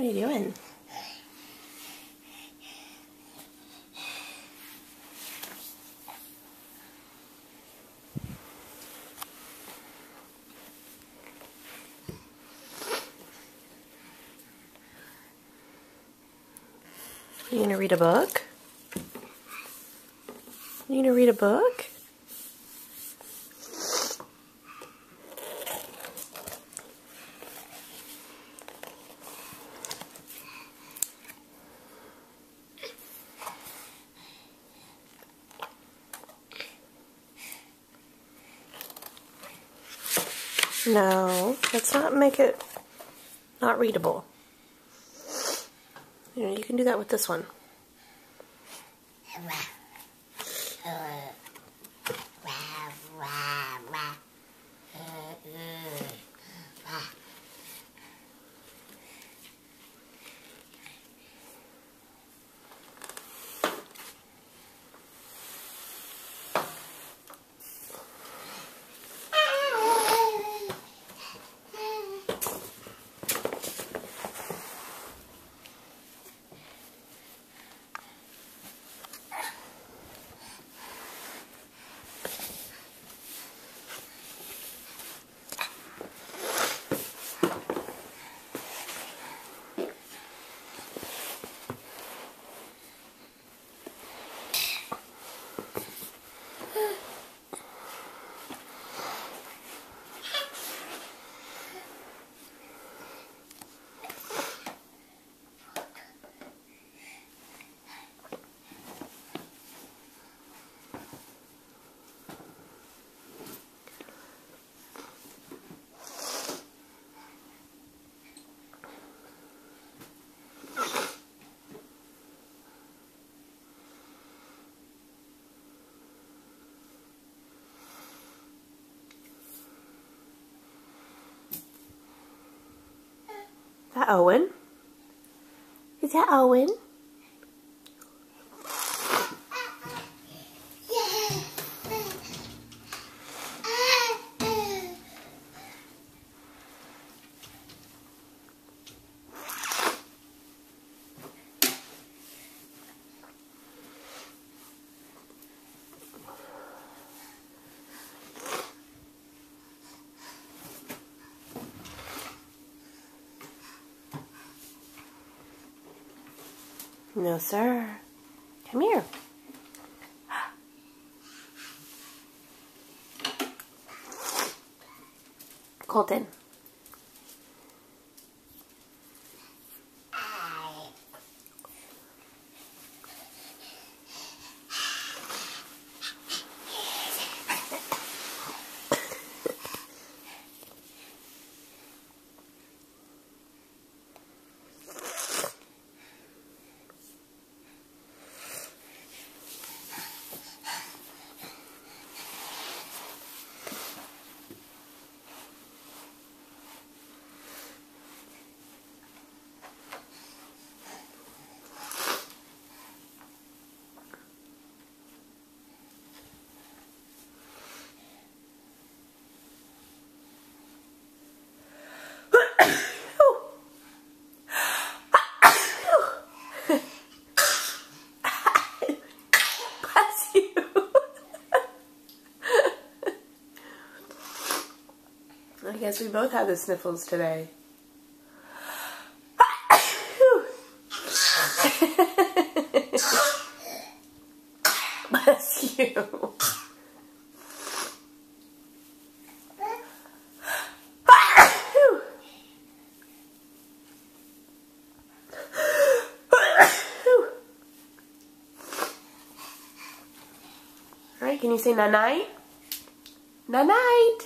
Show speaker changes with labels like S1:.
S1: What are you doing? You gonna read a book? You gonna read a book? No, let's not make it not readable. You know, you can do that with this one. Is that Owen? Is that Owen? No, sir. Come here. Colton. I guess we both have the sniffles today. Bless you. All right, can you say night-night? Night-night.